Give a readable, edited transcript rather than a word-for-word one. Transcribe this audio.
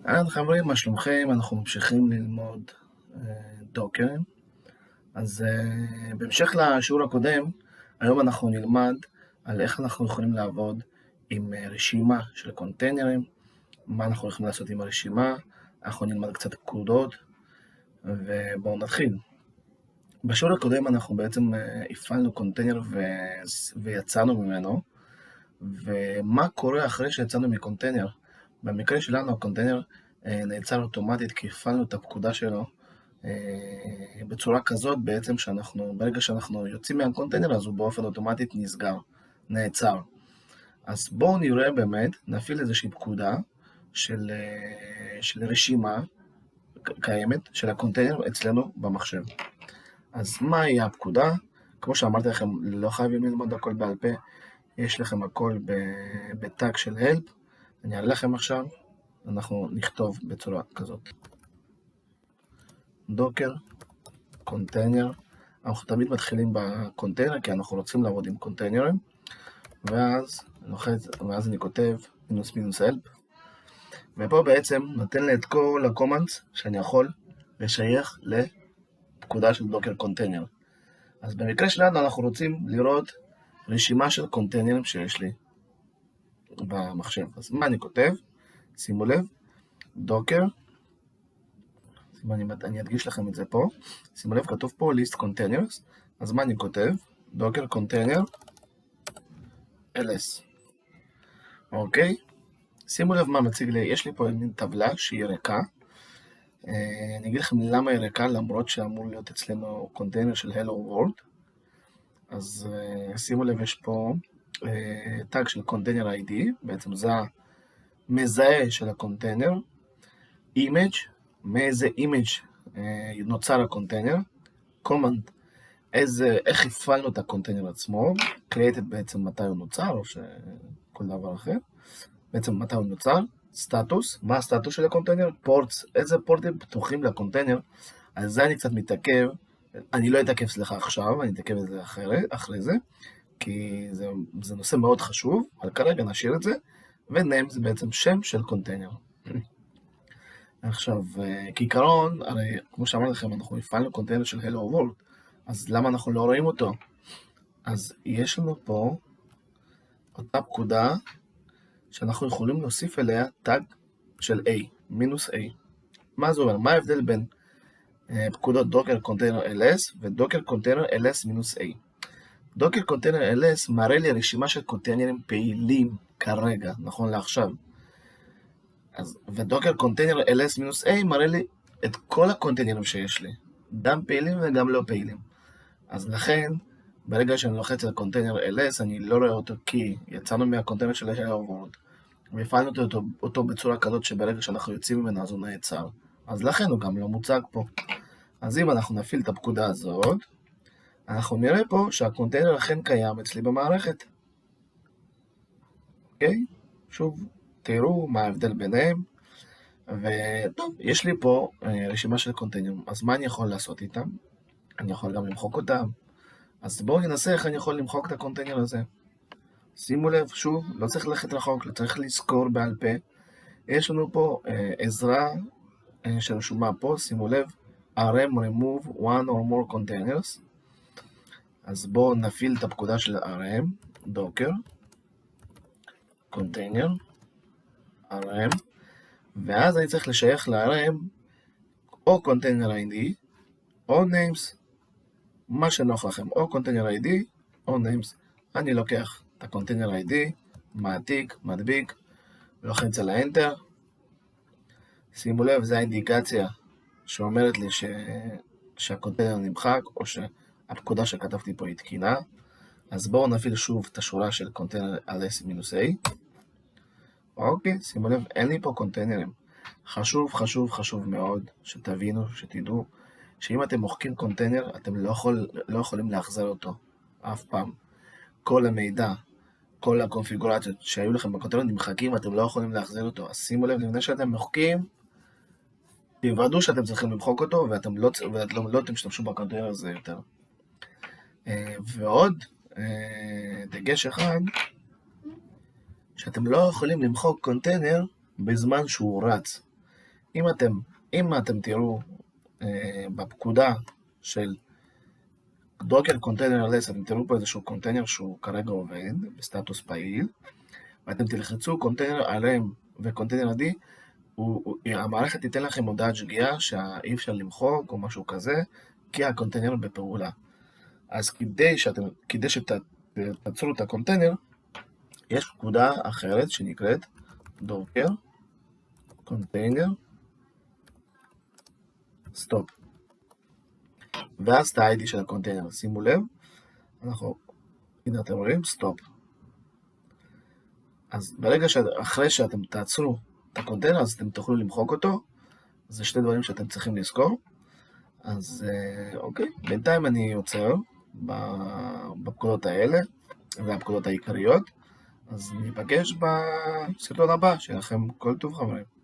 אהלן חברים, מה שלומכם? אנחנו ממשיכים ללמוד דוקר. אז בהמשך לשיעור הקודם, היום אנחנו נלמד על איך אנחנו יכולים לעבוד עם רשימה של קונטיינרים, מה אנחנו יכולים לעשות עם הרשימה, אנחנו נלמד קצת פקודות, ובואו נתחיל. בשיעור הקודם אנחנו בעצם הפעלנו קונטיינר ויצאנו ממנו, ומה קורה אחרי שיצאנו מקונטיינר? במקרה שלנו הקונטיינר נעצר אוטומטית כי הפעלנו את הפקודה שלו בצורה כזאת בעצם ברגע שאנחנו יוצאים מהקונטיינר אז הוא באופן אוטומטית נסגר, נעצר. אז בואו נראה באמת, נפעיל איזושהי פקודה של רשימה קיימת של הקונטיינר אצלנו במחשב. אז מהי הפקודה? כמו שאמרתי לכם, לא חייבים ללמוד הכל בעל פה, יש לכם הכל בטאג של help. אני אראה לכם עכשיו, אנחנו נכתוב בצורה כזאת. דוקר, קונטיינר, אנחנו תמיד מתחילים בקונטיינר, כי אנחנו רוצים לעבוד עם קונטיינרים, ואז אני כותב -help, ופה בעצם נותן לי את כל הקומנדס שאני יכול לשייך לפקודה של דוקר קונטיינר. אז במקרה שלנו אנחנו רוצים לראות רשימה של קונטיינרים שיש לי במחשב. אז מה אני כותב? שימו לב, דוקר, אני אדגיש לכם את זה פה, שימו לב, כתוב פה list containers, אז מה אני כותב? דוקר container ls. אוקיי? שימו לב מה מציג לי, יש לי פה מין טבלה שהיא ריקה, אני אגיד לכם למה היא ריקה, למרות שאמור להיות אצלנו קונטיינר של Hello World. אז שימו לב, יש פה טאג של קונטיינר ID, בעצם זה המזהה של הקונטיינר, image, מאיזה image נוצר הקונטיינר, command, איך הפעלנו את הקונטיינר עצמו, created בעצם מתי הוא נוצר, או שכל דבר אחר, בעצם מתי הוא נוצר, סטטוס, מה הסטטוס של הקונטיינר, פורטס, איזה פורטים פתוחים לקונטיינר, אז זה אני קצת מתעכב, אני לא אתעכב סליחה עכשיו, אני אתעכב את זה אחרי זה, כי זה נושא מאוד חשוב, אבל כרגע נשאיר את זה, וניים זה בעצם שם של קונטיינר. עכשיו, כעיקרון, הרי כמו שאמרתי לכם, אנחנו הפעלנו קונטיינר של Hello World, אז למה אנחנו לא רואים אותו? אז יש לנו פה אותה פקודה שאנחנו יכולים להוסיף אליה טאג של A, מינוס A. מה זה אומר? מה ההבדל בין פקודות דוקר קונטיינר ls ודוקר קונטיינר ls מינוס A? דוקר קונטיינר ls מראה לי רשימה של קונטיינרים פעילים כרגע, נכון לעכשיו. ודוקר קונטיינר ls-a מראה לי את כל הקונטיינרים שיש לי, גם פעילים וגם לא פעילים. אז לכן, ברגע שאני לוחץ על קונטיינר ls, אני לא רואה אותו כי יצאנו מהקונטיינר של Hello World, והפעלנו אותו בצורה כזאת שברגע שאנחנו יוצאים ממנה אז הוא נעצר. אז לכן הוא גם לא מוצג פה. אז אם אנחנו נפעיל את הפקודה הזאת, אנחנו נראה פה שהקונטיינר אכן קיים אצלי במערכת. אוקיי? שוב, תראו מה ההבדל ביניהם. וטוב, יש לי פה רשימה של קונטיינרים, אז מה אני יכול לעשות איתם? אני יכול גם למחוק אותם. אז בואו ננסה איך אני יכול למחוק את הקונטיינר הזה. שימו לב, שוב, לא צריך ללכת רחוק, לא צריך לזכור בעל פה. יש לנו פה עזרה שרשומה פה, שימו לב, rm remove one or more containers. אז בואו נפעיל את הפקודה של rm, docker, container, rm, ואז אני צריך לשייך ל-rm או container ID או names, מה שנוח לכם, או container ID או names. אני לוקח את ה-container ID, מעתיק, מדביק, לוחץ על ה-enter. שימו לב, זו האינדיקציה שאומרת לי שהקונטיינר נמחק, או שהפקודה שכתבתי פה היא תקינה. אז בואו נפעיל שוב את השורה של container ls-a. אוקיי, שימו לב, אין לי פה קונטיינרים. חשוב מאוד שתבינו, שתדעו, שאם אתם מוחקים קונטיינר, אתם לא יכולים להחזר אותו אף פעם. כל המידע, כל הקונפיגורציות שהיו לכם בקונטיינר נמחקים, אתם לא יכולים להחזר אותו. אז שימו לב, לפני שאתם מוחקים, תוודאו שאתם צריכים למחוק אותו, ואתם לא תשתמשו בקונטיינר הזה יותר. ועוד, דגש אחד, שאתם לא יכולים למחוק קונטיינר בזמן שהוא רץ. אם אתם תראו בפקודה של דוקר קונטיינר לס, אתם תראו פה איזשהו קונטיינר שהוא כרגע עובד בסטטוס פעיל, ואתם תלחצו קונטיינר RM וקונטיינר D, המערכת תיתן לכם הודעת שגיאה שאי אפשר למחוק או משהו כזה, כי הקונטיינר בפעולה. אז כדי שתעצרו את הקונטיינר, יש פקודה אחרת שנקראת דוקר קונטיינר סטופ. ואז את ה-ID של הקונטיינר, שימו לב, הנה אתם רואים, סטופ. אז אחרי שאתם תעצרו את הקונטיינר, אז אתם תוכלו למחוק אותו. זה שתי דברים שאתם צריכים לזכור. אז אוקיי, בינתיים אני עוצר בפקודות האלה, והפקודות העיקריות. אז ניפגש בסרטון הבא, שיהיה לכם כל טוב חברים.